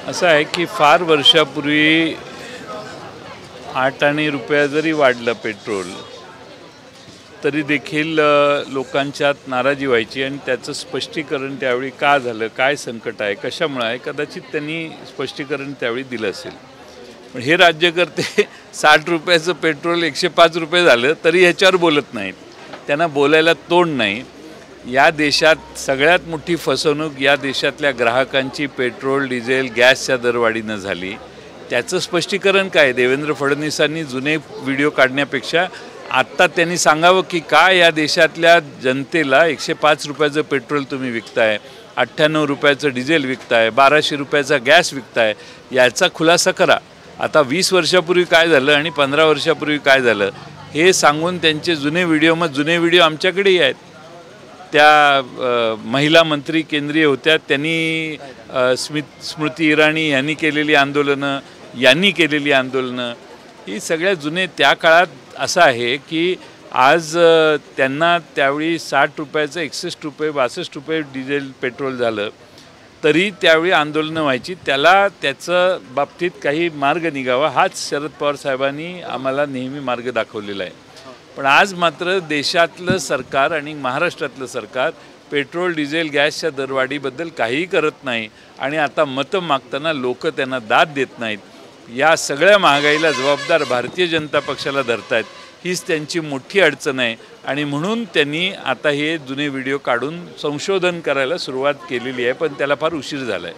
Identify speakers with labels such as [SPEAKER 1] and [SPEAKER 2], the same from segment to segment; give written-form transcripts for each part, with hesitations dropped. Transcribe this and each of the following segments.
[SPEAKER 1] असं आहे की फार वर्षापूर्वी 8 आणे रुपया जरी वाढलं पेट्रोल तरी देखील लोकांच्यात नाराजी व्हायची आणि त्याचं स्पष्टीकरण त्यावेळी का झालं, काय संकट आहे, कशामुळे आहे, कदाचित त्यांनी स्पष्टीकरण त्यावेळी दिलं असेल. पण हे राज्यकर्ते 60 रुपयाचं पेट्रोल 105 रुपये झालं तरी ह्याच्यावर बोलत नाहीत. त्यांना बोलायला तोंड नाही. या देशात सगळ्यात मोठी फसवणूक या देशातल्या ग्राहकांची पेट्रोल, डिझेल, गॅसच्या दरवाढीनं झाली. त्याचं स्पष्टीकरण काय? देवेंद्र फडणवीसांनी जुने व्हिडिओ काढण्यापेक्षा आत्ता त्यांनी सांगावं की काय या देशातल्या जनतेला 105 रुपयाचं पेट्रोल तुम्ही विकताय, 98 रुपयाचं डिझेल विकताय, 1200 रुपयाचा गॅस विकताय, याचा खुलासा करा. आता 20 वर्षापूर्वी काय झालं आणि 15 वर्षापूर्वी काय झालं हे सांगून त्यांचे जुने व्हिडिओ आमच्याकडेही आहेत. त्या महिला मंत्री केंद्रीय होत्या, त्यांनी स्मृती इराणी यांनी केलेली आंदोलनं ही सगळ्या जुने. त्या काळात असं आहे की आज त्यांना त्यावेळी 60 रुपयाचं 61 रुपये 62 रुपये डिझेल पेट्रोल झालं तरी त्यावेळी आंदोलनं व्हायची. त्याचं बाबतीत काही मार्ग निघावा हाच शरद पवार साहेबांनी आम्हाला नेहमी मार्ग दाखवलेला आहे. पण आज मात्र देशातलं सरकार आणि महाराष्ट्रातलं सरकार पेट्रोल, डिझेल, गॅसच्या दरवाढीबद्दल काहीही करत नाही आणि आता मतं मागताना लोक त्यांना दाद देत नाहीत. या सगळ्या महागाईला जबाबदार भारतीय जनता पक्षाला धरतायत. हीच त्यांची मोठी अडचण आहे आणि म्हणून त्यांनी आता हे जुने व्हिडिओ काढून संशोधन करायला सुरुवात केलेली आहे, पण त्याला फार उशीर झाला आहे.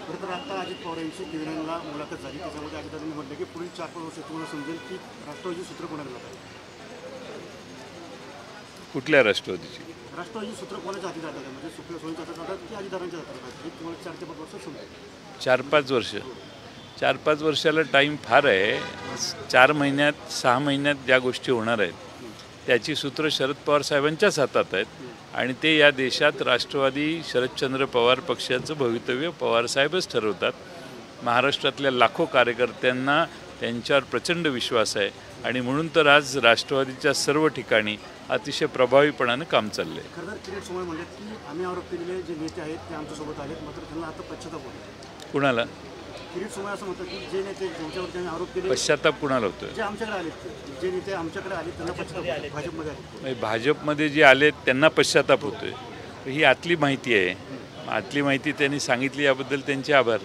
[SPEAKER 1] कुठल्या राष्ट्रवादीची?
[SPEAKER 2] राष्ट्रवादी सूत्र कोणाच्या हाती जातात? म्हणजे सुप्रिया सुळेंच्या हातात जातात की अजितदादांच्या हातात जातात? ही तुम्हाला 4 ते 5 वर्ष समजेल.
[SPEAKER 1] 4-5 वर्ष. 4-5 वर्षाला टाईम फार आहे. 4 महिन्यात 6 महिन्यात ज्या गोष्टी होणार आहेत त्याची सूत्र शरद पवार साहेबांच्याच हातात आहेत आणि ते या देशात राष्ट्रवादी शरदचंद्र पवार पक्षाचं भवितव्य पवारसाहेबच ठरवतात. महाराष्ट्रातल्या लाखो कार्यकर्त्यांना त्यांच्यावर प्रचंड विश्वास आहे आणि म्हणून तर आज राष्ट्रवादीच्या सर्व ठिकाणी अतिशय प्रभावीपणाने काम चाललंय.
[SPEAKER 2] खरं तर किरीट सोमय्या म्हणले की आम्ही आरोप केलेले जे नेते आहेत ते आमच्यासोबत आलेत, मात्र त्यांना आता पश्चाताप होतो.
[SPEAKER 1] कुणाला?
[SPEAKER 2] किरीट सोमय्या असं म्हणतात की जे नेते ज्यांच्यावर त्यांनी आरोप केले
[SPEAKER 1] पश्चाताप कुणाला होतोय?
[SPEAKER 2] जे आमच्याकडे आले, जे नेते आमच्याकडे आले त्यांना पश्चाताप भाजपमध्ये आले.
[SPEAKER 1] भाजपमध्ये जे आले त्यांना पश्चाताप होतोय. ही आतली माहिती आहे. आतली माहिती त्यांनी सांगितली याबद्दल त्यांचे आभार.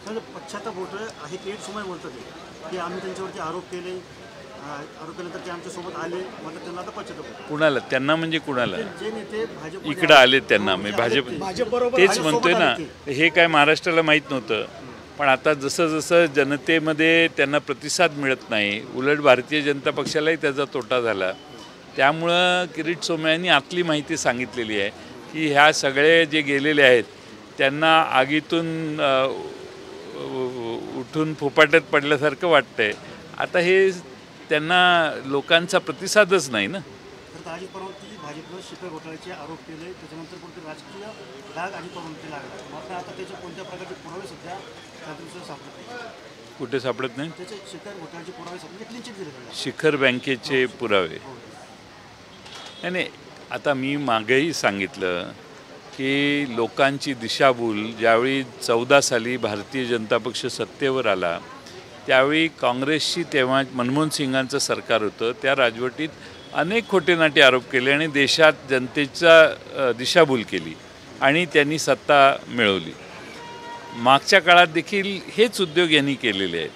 [SPEAKER 2] पश्चाताप होतोय आहे किरीट सोमय्या बोलतात की आम्ही त्यांच्यावरती आरोप केल्यानंतर ते आमच्यासोबत आले, मात्र त्यांना आता पश्चाताप होतो.
[SPEAKER 1] कुणाला? त्यांना म्हणजे कुणाला?
[SPEAKER 2] जे नेते भाजप
[SPEAKER 1] इकडं आले त्यांना मी भाजप तेच म्हणतोय ना. हे काय महाराष्ट्राला माहीत नव्हतं, पण आता जसं जनतेमध्ये त्यांना प्रतिसाद मिळत नाही, उलट भारतीय जनता पक्षालाही त्याचा तोटा झाला. त्यामुळं किरीट सोमय्यांनी आतली माहिती सांगितलेली आहे की ह्या सगळे जे गेलेले आहेत त्यांना आगीतून उठून फुपाट्यात पडल्यासारखं वाटतंय. आता हे त्यांना लोकांचा प्रतिसादच नाही ना.
[SPEAKER 2] अजित पवारांनी भाजपनं शिखर घोटाळ्याचे आरोप केले, त्याच्यानंतर कोणते राजकीय डाग अजित पवारांनी लागला, मात्र आता त्याचे कोणत्या प्रकारचे पुरावे सध्या सापडत नाही.
[SPEAKER 1] कुठे सापडत नाही?
[SPEAKER 2] त्याचे शिखर घोटाळ्याचे पुरावे सापडले, क्लीन चिट दिले.
[SPEAKER 1] शिखर बँकेचे पुरावे? नाही, आता मी मागेही सांगितलं की लोकांची दिशाभूल ज्यावेळी 14 साली भारतीय जनता पक्ष सत्तेवर आला त्यावेळी काँग्रेसशी तेव्हा मनमोहन सिंगांचं सरकार होतं. त्या राजवटीत अनेक खोटेनाटे आरोप केले आणि देशात जनतेचा दिशाभूल केली आणि त्यांनी सत्ता मिळवली. मागच्या काळात देखील हेच उद्योग यांनी केलेले आहेत.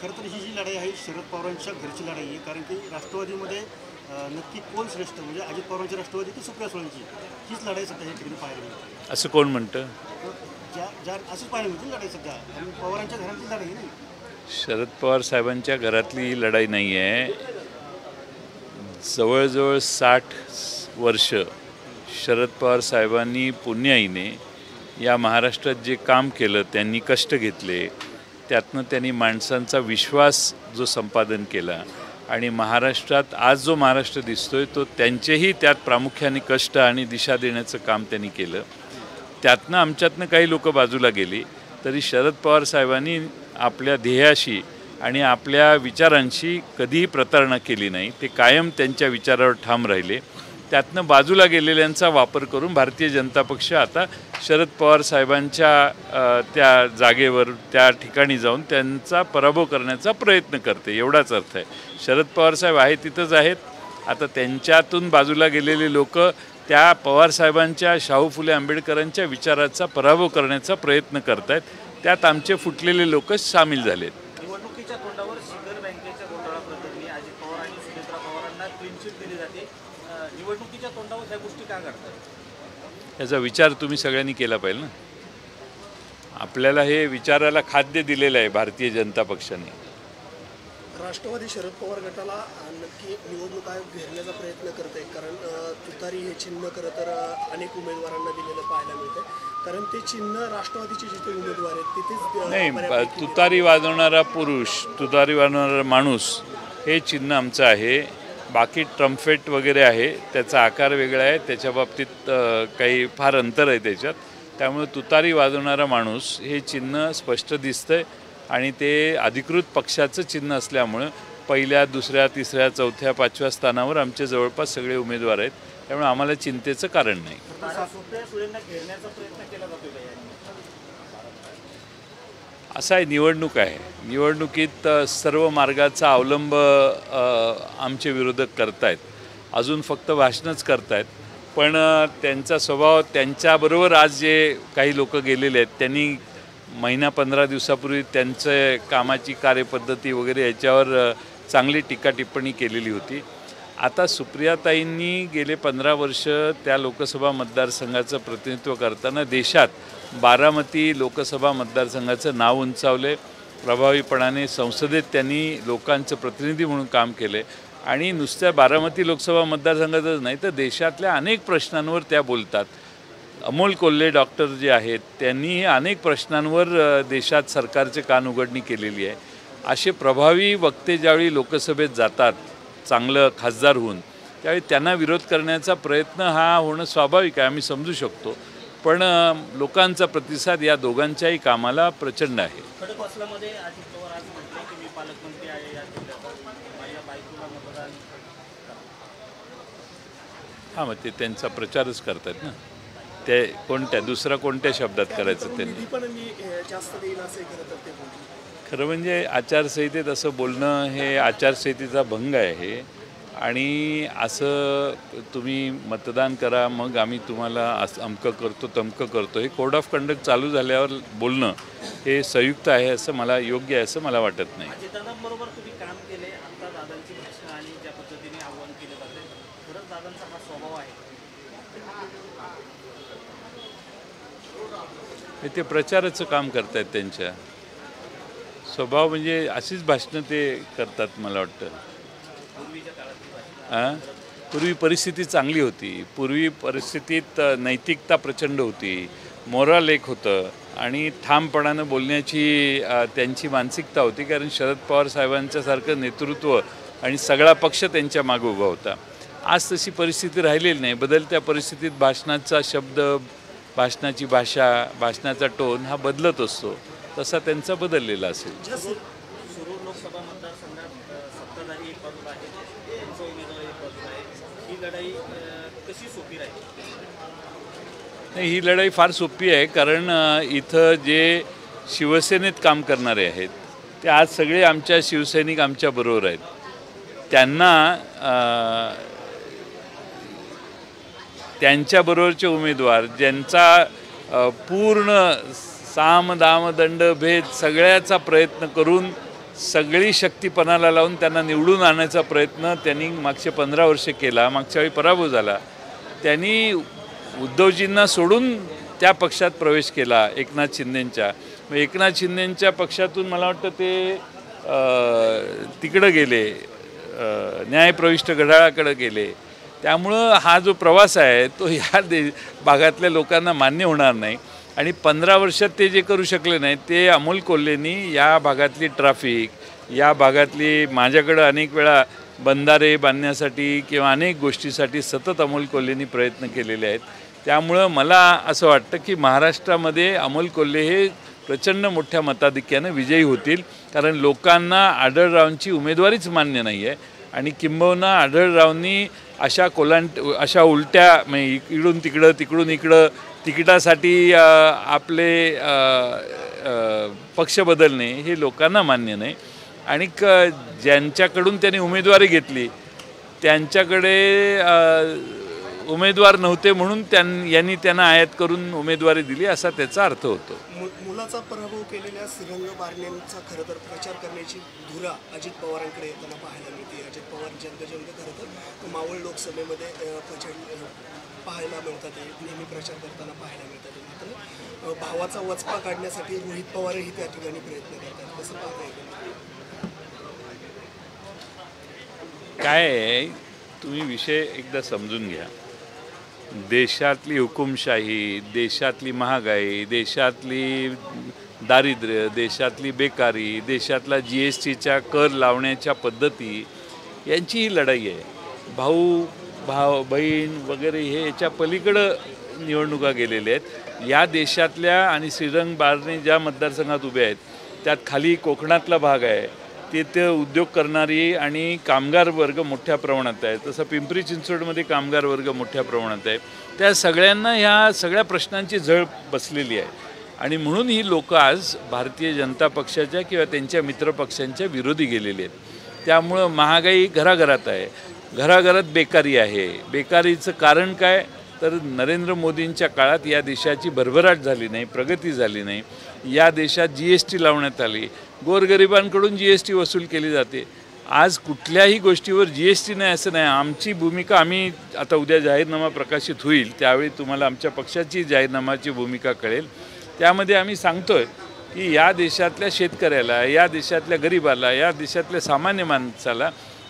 [SPEAKER 2] खरं तर ही जी लढाई आहे शरद पवारांच्या घरची लढाई आहे, कारण की राष्ट्रवादीमध्ये नक्की कोण श्रेष्ठ, म्हणजे अजित पवारांची राष्ट्रवादी की सुप्रिया सुळेंची, हीच लढाई सध्या हे ठिकाणी पाहायला मिळते.
[SPEAKER 1] असं कोण म्हणतं?
[SPEAKER 2] असंच पाहायला मिळते लढाई सध्या, आणि पवारांच्या घरातली लढाई नाही.
[SPEAKER 1] शरद पवार साहेबांच्या घरातली ही लढाई नाही आहे. जवळजवळ 60 वर्ष शरद पवार साहेबांनी पुण्याईने या महाराष्ट्रात जे काम केलं, त्यांनी कष्ट घेतले, त्यातनं त्यांनी माणसांचा विश्वास जो संपादन केला आणि महाराष्ट्रात आज जो महाराष्ट्र दिसतोय तो त्यांचेही त्यात प्रामुख्याने कष्ट आणि दिशा देण्याचं काम त्यांनी केलं. त्यातनं आमच्यातनं काही लोक बाजूला गेली तरी शरद पवार साहेबांनी आपल्या ध्येयाशी आणि आपल्या विचारांशी कधीही प्रतारणा केली नाही. ते कायम त्यांच्या विचारावर ठाम राहिले. त्यातनं बाजूला गेलेल्यांचा वापर करून भारतीय जनता पक्ष आता शरद पवार साहेबांच्या त्या जागेवर त्या ठिकाणी जाऊन त्यांचा पराभव करण्याचा प्रयत्न करते, एवढाच अर्थ आहे. शरद पवार साहेब आहे तिथंच आहेत. आता त्यांच्यातून बाजूला गेलेले लोक त्या पवारसाहेबांच्या, शाहू फुले आंबेडकरांच्या विचाराचा पराभव करण्याचा प्रयत्न करत आहेत. त्यात आमचे फुटलेले लोक सामील झालेत.
[SPEAKER 3] निवडणुकीच्या तोंडावर शिखर बँकेच्या घोटाळा प्रकरणी अजित पवार आणि सुनेत्रा पवारांना क्लीन चिट दिली जाते. निवडणुकीच्या तोंडावर ह्या गोष्टी का घडतात?
[SPEAKER 1] याचा विचार तुम्ही सगळ्यांनी केला पाहिजे ना. आपल्याला हे विचाराला खाद्य दिलेलं आहे भारतीय जनता पक्षाने.
[SPEAKER 4] राष्ट्रवादी शरद पवार गटाला नक्की निवडणूक आयोग घेरण्याचा प्रयत्न करत आहे, कारण तुतारी हे चिन्ह खरं तर अनेक उमेदवारांना दिलेलं पाहायला मिळतं. कारण ते चिन्ह राष्ट्रवादीचे जिथे उमेदवार आहेत तिथेच
[SPEAKER 1] नाही. तुतारी वाजवणारा पुरुष, तुतारी वाजवणारा माणूस हे चिन्ह आमचं आहे. बाकी ट्रम्पेट वगैरे आहे, त्याचा आकार वेगळा आहे, त्याच्या बाबतीत काही फार अंतर आहे त्याच्यात. त्यामुळे तुतारी वाजवणारा माणूस हे चिन्ह स्पष्ट दिसतंय आणि ते अधिकृत पक्षाचं चिन्ह असल्यामुळं पहिल्या, दुसऱ्या, तिसऱ्या, चौथ्या, पाचव्या स्थानावर आमचे जवळपास सगळे उमेदवार आहेत. त्यामुळे आम्हाला चिंतेचं कारण नाही. असा आहे, निवडणूक आहे. निवडणुकीत सर्व मार्गाचा अवलंब आमचे विरोधक करतायत. अजून फक्त भाषणच करतायत. पण त्यांचा स्वभाव, त्यांच्याबरोबर आज जे काही लोक गेलेले आहेत त्यांनी महिना 15 दिवसापूर्वी त्यांचं कामाची कार्यपद्धती वगैरे याच्यावर चांगली टीका टिप्पणी केलेली होती. आता सुप्रियाताईंनी गेले 15 वर्ष त्या लोकसभा मतदारसंघाचं प्रतिनिधित्व करताना देशात बारामती लोकसभा मतदारसंघाचं नाव उंचावले. प्रभावीपणाने संसदेत त्यांनी लोकांचं प्रतिनिधी म्हणून काम केले आणि नुसत्या बारामती लोकसभा मतदारसंघातच नाही तर देशातल्या अनेक प्रश्नांवर त्या बोलतात. अमोल कोल्हे डॉक्टर जे आहेत त्यांनी अनेक प्रश्नांवर देशात सरकारचे कान उघडणी केलेली आहे. असे प्रभावी वक्ते ज्यावेळी लोकसभेत जातात चांगलं खासदार होऊन, त्यावेळी त्यांना विरोध करण्याचा प्रयत्न हा होणं स्वाभाविक आहे, आम्ही समजू शकतो. पण लोकांचा प्रतिसाद या दोघांच्याही कामाला प्रचंड आहे.
[SPEAKER 3] खडकवासलामध्ये अजित पवार आज म्हटले की मी पालकमंत्री आहे या जिल्ह्याचा, माझ्या बायकोला मतदान.
[SPEAKER 1] हां, मग ते त्यांचा प्रचारच करतात ना. ते कोणत्या दुसरा कोणत्या शब्दात करायचं त्यांनी. खरं म्हणजे आचारसंहितेत असं बोलणं हे आचारसंहितेचा भंग आहे. आणि असं तुम्ही मतदान करा मग आम्ही तुम्हाला असं अमकं करतो तमकं करतो, हे कोड ऑफ कंडक्ट चालू झाल्यावर बोलणं हे संयुक्त आहे असं मला, योग्य आहे असं मला वाटत नाही.
[SPEAKER 3] दादांबरोबर तुम्ही काम केले, आता दादांची भाषा आणि ज्या पद्धतीने आव्हान केलं जाते, खरंच दादांचा हा स्वभाव आहे.
[SPEAKER 1] ते प्रचाराचं काम करतायत. त्यांच्या स्वभाव म्हणजे अशीच भाषणं ते करतात मला वाटतं. पूर्वी परिस्थिती चांगली होती. पूर्वी परिस्थितीत नैतिकता प्रचंड होती, मोराल एक होतं आणि ठामपणानं बोलण्याची त्यांची मानसिकता होती. कारण शरद पवार साहेबांच्यासारखं नेतृत्व आणि सगळा पक्ष त्यांच्या मागे उभा होता. आज तशी परिस्थिती राहिलेली नाही. बदलत्या परिस्थितीत भाषणाचा शब्द, भाषणाची भाषा, भाषणाचा टोन हा बदलत असतो. तसा त्यांचा बदललेला असेल.
[SPEAKER 3] सुरू लोकसभा मतदारसंघात सत्ताधारी एक बाजूला आहे, त्यांचा उमेदवार एक बाजूला आहे. ही लढाई कशी सोपी राहील?
[SPEAKER 1] नाही, ही लढाई फार सोपी आहे. कारण इथं जे शिवसेनेत काम करणारे आहेत ते आज सगळे आमच्या शिवसैनिक आमच्याबरोबर आहेत. त्यांना त्यांच्याबरोबरचे उमेदवार ज्यांचा पूर्ण साम दाम दंड भेद सगळ्याचा प्रयत्न करून सगळी शक्ती पणाला लावून त्यांना निवडून आणण्याचा प्रयत्न त्यांनी मागचे 15 वर्षे केला. मागच्या वेळी पराभव झाला. त्यांनी उद्धवजींना सोडून त्या पक्षात प्रवेश केला, एकनाथ शिंदेंच्या. मग एकनाथ शिंदेंच्या पक्षातून मला वाटतं ते तिकडं गेले, न्यायप्रविष्ट घड्याळाकडे गेले. त्यामुळं हा जो प्रवास आहे तो ह्या भागातल्या लोकांना मान्य होणार नाही. आणि 15 वर्षात ते जे करू शकले नाही ते अमोल कोल्हेंनी या भागातली ट्रॅफिक, या भागातली, माझ्याकडं अनेक वेळा बंधारे बांधण्यासाठी किंवा अनेक गोष्टीसाठी सतत अमोल कोल्हेंनी प्रयत्न केलेले आहेत. त्यामुळं मला असं वाटतं की महाराष्ट्रामध्ये अमोल कोल्हे हे प्रचंड मोठ्या मताधिक्यानं विजयी होतील. कारण लोकांना आढळरावांची उमेदवारीच मान्य नाही आहे आणि किंबहुना आढळरावांनी अशा उलट्या म्हणजे इकडून तिकडं तिकडून इकडं तिकिटासाठी आपले पक्ष बदलणे हे लोकांना मान्य नाही. आणि ज्यांच्याकडून त्यांनी उमेदवारी घेतली त्यांच्याकडे उमेदवार नव्हते म्हणून यांनी त्यांना आयात करून उमेदवारी दिली असा त्याचा अर्थ होतो.
[SPEAKER 4] मुलाचा पराभव केलेल्या श्रीरंग बारणेंचा खरं तर प्रचार करण्याची धुरा अजित पवारांकडे येताना पाहायला मिळते. अजित पवार जनतेजनते खरं तर मावळ लोकसभेमध्ये प्रचंड पाहायला मिळतात, नेहमी प्रचार करताना पाहायला मिळतात. मात्र भावाचा वचपा काढण्यासाठी रोहित पवारही त्या ठिकाणी प्रयत्न करतात. कसं पाहता येईल?
[SPEAKER 1] काय आहे, तुम्ही विषय एकदा समजून घ्या. देशातली हुकुमशाही, देशातली महागाई, देशातली दारिद्र्य, देशातली बेकारी, देशातला GSTच्या कर लावण्याच्या पद्धती यांची ही लढाई आहे. भाऊ बहीण वगैरे हे याच्या पलीकडं निवडणुका गेलेल्या आहेत. या देशातल्या आणि श्रीरंग बारणे ज्या मतदारसंघात उभे आहेत त्यात खाली कोकणातला भाग आहे, तिथे उद्योग करणारी आणि कामगार वर्ग मोठ्या प्रमाणात आहे. तसं पिंपरी चिंचवडमध्ये कामगार वर्ग मोठ्या प्रमाणात आहे. त्या सगळ्यांना ह्या सगळ्या प्रश्नांची झळ बसलेली आहे आणि म्हणून ही लोकं आज भारतीय जनता पक्षाच्या किंवा त्यांच्या मित्रपक्षांच्या विरोधी गेलेली आहेत. त्यामुळं महागाई घराघरात आहे, घराघरात बेकारी आहे. बेकारीचं कारण काय तर नरेंद्र मोदींच्या काळात या देशाची भरभराट झाली नाही, प्रगती झाली नाही. या देशात GST लावण्यात आली, गोरगरिबांकडून GST वसूल केली जाते. आज कुठल्याही गोष्टीवर GST नाही असं नाही. आमची भूमिका, आम्ही आता उद्या जाहीरनामा प्रकाशित होईल त्यावेळी तुम्हाला आमच्या पक्षाची जाहीरनामाची भूमिका कळेल. त्यामध्ये आम्ही सांगतोय की या देशातल्या शेतकऱ्याला, या देशातल्या गरिबाला, या देशातल्या सामान्य माणसाला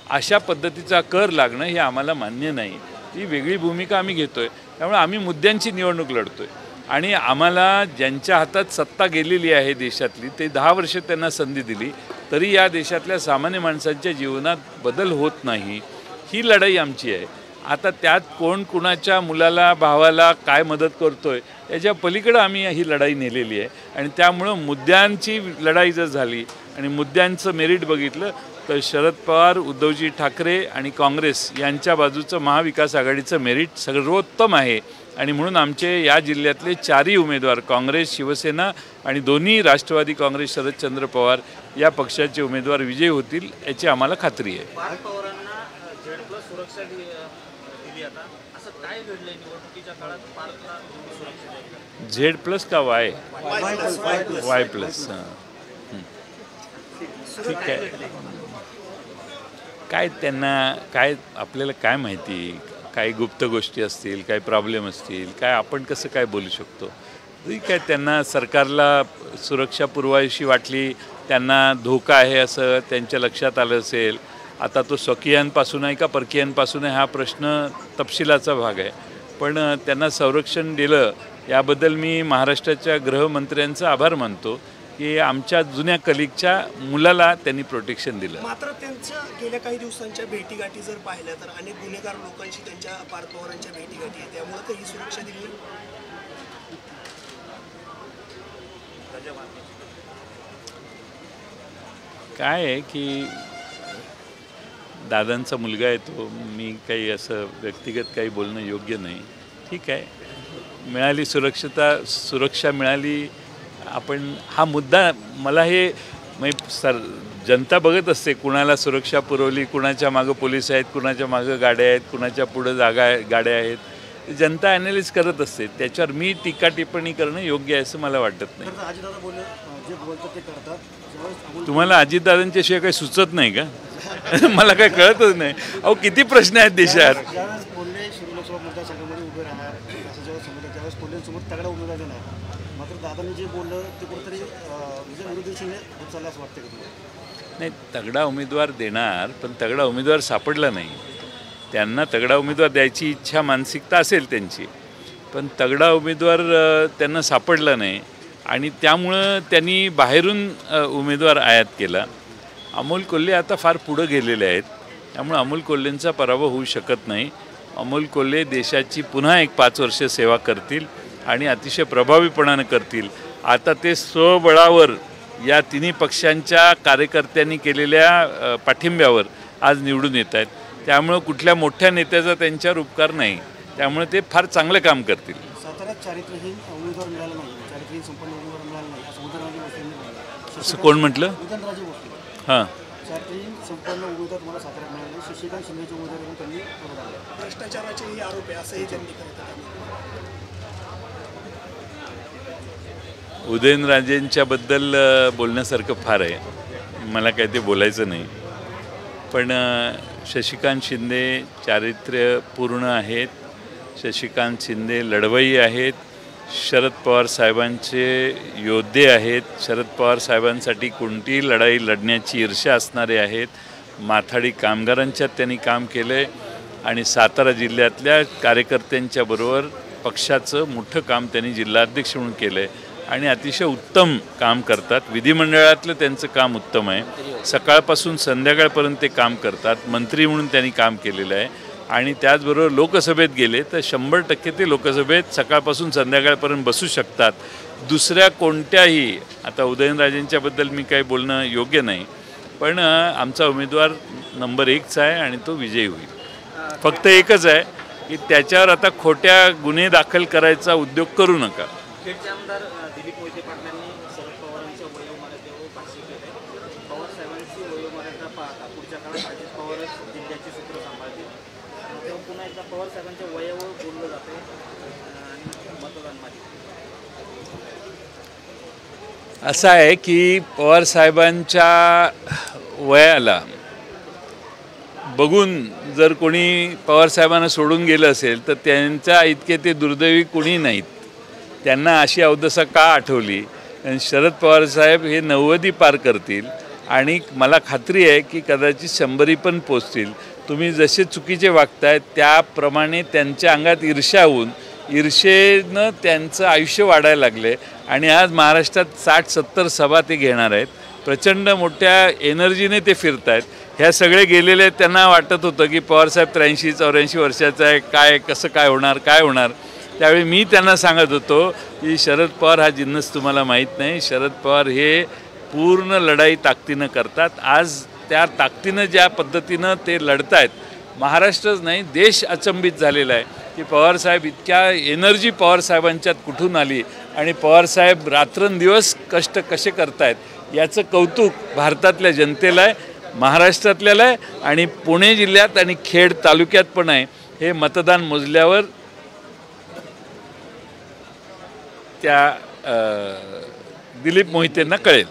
[SPEAKER 1] अशा पद्धतीचा कर लागणं हे आम्हाला मान्य नाही. ही वेगळी भूमिका आम्ही घेतोय. त्यामुळे आम्ही मुद्द्यांची निवडणूक लढतोय आणि आम्हाला ज्यांच्या हातात सत्ता गेलेली आहे देशातली, ते 10 वर्ष त्यांना संधी दिली तरी या देशातल्या सामान्य माणसांच्या जीवनात बदल होत नाही. ही लढाई आमची आहे. आता त्यात कोण कुणाच्या मुलाला भावाला काय मदत करतोय याच्या पलीकडं आम्ही ही लढाई नेलेली आहे. आणि त्यामुळं मुद्द्यांची लढाई जर झाली आणि मुद्द्यांचं मेरिट बघितलं तर शरद पवार, उद्धवजी ठाकरे आणि काँग्रेस यांच्या बाजूचं महाविकास आघाडीचं मेरिट सर्वोत्तम आहे. आणि म्हणून आमचे या जिल्ह्यातले 4ही उमेदवार काँग्रेस, शिवसेना आणि दोन्ही राष्ट्रवादी काँग्रेस शरदचंद्र पवार या पक्षाचे उमेदवार विजयी होतील याची आम्हाला खात्री आहे.
[SPEAKER 3] पार्थ पवारांना Z+ सुरक्षा दिली आता, असं काय घडलंय निवडणुकीच्या काळात पार्थला सुरक्षा
[SPEAKER 1] Z+ का Y+? ठीक आहे. काय त्यांना काय आपल्याला काय माहिती, काही गुप्त गोष्टी असतील, काही प्रॉब्लेम असतील, काय आपण कसं काय बोलू शकतो. ठीक आहे, त्यांना सरकारला सुरक्षा पुरवायशी वाटली, त्यांना धोका आहे असं त्यांच्या लक्षात आलं असेल. आता तो स्वकीयांपासून आहे का परकीयांपासून आहे हा प्रश्न तपशिलाचा भाग आहे. पण त्यांना संरक्षण दिलं याबद्दल मी महाराष्ट्राच्या गृहमंत्र्यांचा आभार मानतो की आमच्या जुन्या कलिगच्या मुलाला त्यांनी प्रोटेक्शन दिलं.
[SPEAKER 4] मात्र त्यांच्या गेल्या काही दिवसांच्या भेटीगाठी जर पाहिल्या तर अनेक गुन्हेगार लोकांशी त्यांच्या पार्थ पवारांच्या भेटीगाठी आहे, त्यामुळे तर ही सुरक्षा दिली.
[SPEAKER 1] काय आहे की दादांचा मुलगा आहे तो, मी काही असं व्यक्तिगत काही बोलणं योग्य नाही. ठीक आहे, मिळाली सुरक्षा मिळाली. आपण हा मुद्दा मला हे जनता बघत असते, कुणाला सुरक्षा पुरवली, कुणाच्या मागं पोलीस आहेत, कुणाच्या मागं गाड्या आहेत, कुणाच्या पुढं गाड्या आहेत. जनता ॲनालिस करत असते. त्याच्यावर मी टीका टिप्पणी करणं योग्य आहे असं मला वाटत नाही. तुम्हाला अजितदादांच्याशिवाय काही सुचत नाही का? मला काय कळतच नाही. अहो किती प्रश्न आहेत देशात. नाही, तगडा उमेदवार देणार, पण तगडा उमेदवार सापडला नाही. त्यांना तगडा उमेदवार द्यायची इच्छा, मानसिकता असेल त्यांची, पण तगडा उमेदवार त्यांना सापडला नाही आणि त्यामुळं त्यांनी बाहेरून उमेदवार आयात केला. अमोल कोल्हे आता फार पुढं गेलेले आहेत, त्यामुळे अमोल कोल्हेंचा पराभव होऊ शकत नाही. अमोल कोल्हे देशाची पुन्हा एक 5 वर्ष सेवा करतील आणि अतिशय प्रभावीपणानं करतील. आता ते स्वबळावर या तिन्ही पक्षांच्या कार्यकर्त्यांनी केलेल्या पाठिंब्यावर आज निवडून येत आहेत. त्यामुळं कुठल्या मोठ्या नेत्याचा त्यांच्यावर उपकार नाही. त्यामुळे ते फार चांगलं काम करतील.
[SPEAKER 2] साताऱ्यात चारित्र्यहीन उमेदवार मिळाला नाही, चारित्र्यहीन संपन्न उमेदवार मिळाला नाही असं उदयनराजे भोसलेंनी म्हटलं.
[SPEAKER 1] असं कोण म्हटलं?
[SPEAKER 2] उदयनराजे भोसले.
[SPEAKER 1] हां,
[SPEAKER 2] चारित्र्यहीन संपन्न उमेदवार तुम्हाला साताऱ्यात मिळाला नाही, शशिकांत शिंदेचे उमेदवार म्हणून त्यांनी बरोबर आलं.
[SPEAKER 4] भ्रष्टाचाराचेही आरोप आहे असंही त्यांनी करत
[SPEAKER 1] उदयनराजेंच्याबद्दल बोलण्यासारखं फार आहे. मला काय ते बोलायचं नाही. पण शशिकांत शिंदे चारित्र्यपूर्ण आहेत. शशिकांत शिंदे लढवय्ये आहेत. शरद पवार साहेबांचे योद्धे आहेत. शरद पवार साहेबांसाठी कोणतीही लढाई लढण्याची ईर्ष्या असणारे आहेत. माथाडी कामगारांच्यात त्यांनी काम केलं आहे आणि सातारा जिल्ह्यातल्या कार्यकर्त्यांच्याबरोबर पक्षाचं मोठं काम त्यांनी जिल्हाध्यक्ष म्हणून केलं आहे आणि अतिशय उत्तम काम करतात. विधिमंडळातलं त्यांचं काम उत्तम आहे. सकाळपासून संध्याकाळपर्यंत ते काम करतात. मंत्री म्हणून त्यांनी काम केलेलं आहे आणि त्याचबरोबर लोकसभेत गेले तर 100% ते लोकसभेत सकाळपासून संध्याकाळपर्यंत बसू शकतात. दुसऱ्या कोणत्याही, आता उदयनराजेंच्याबद्दल मी काही बोलणं योग्य नाही, पण आमचा उमेदवार नंबर 1चा आहे आणि तो विजयी होईल. फक्त एकच आहे की त्याच्यावर आता खोट्या गुन्हे दाखल करायचा उद्योग करू नका.
[SPEAKER 3] खेडचे आमदार दिलीप मोहिते पाटलांनी शरद पवारांच्या वयोमर्यादेवर भाष्य केले. पवार साहेबांची वयोमर्यादा पाहता पुढच्या काळात अजित पवारच जिल्ह्याची सूत्र सांभाळतील. तेव्हा पुन्हा एकदा पवार साहेबांच्या वयावर बोललं जाते आणि मतदान मागे.
[SPEAKER 1] असं आहे की पवार साहेबांच्या वयाला बघून जर कोणी पवार साहेबांना सोडून गेलं असेल तर त्यांच्या इतके ते दुर्दैवी कोणी नाहीत. त्यांना अशी अवदसा का आठवली? आणि शरद पवार साहेब हे 90 पार करतील आणि मला खात्री आहे की कदाचित 100 पण पोचतील. तुम्ही जसे चुकीचे वागताय त्याप्रमाणे त्यांच्या अंगात ईर्ष्या होऊन ईर्षेनं त्यांचं आयुष्य वाढायला लागले आणि आज महाराष्ट्रात 60-70 सभा ते घेणार आहेत. प्रचंड मोठ्या एनर्जीने ते फिरत आहेत. ह्या सगळे गेलेले त्यांना वाटत होतं की पवारसाहेब 83-84 वर्षाचा आहे, काय कसं काय होणार. त्यावेळी मी त्यांना सांगत होतो की शरद पवार हा जिन्नस तुम्हाला माहीत नाही. शरद पवार हे पूर्ण लढाई ताकदीनं करतात. आज त्या ताकदीनं ज्या पद्धतीनं ते लढत आहेत, महाराष्ट्रच नाही देश अचंबित झालेला आहे की पवारसाहेब इतक्या एनर्जी पवारसाहेबांच्यात कुठून आली आणि पवारसाहेब रात्रंदिवस कष्ट कसे करतायत याचं कौतुक भारतातल्या जनतेला आहे, महाराष्ट्रातल्याला आहे आणि पुणे जिल्ह्यात आणि खेड तालुक्यात पण आहे. हे मतदान मोजल्यावर त्या दिलीप मोहितेंना कळेल.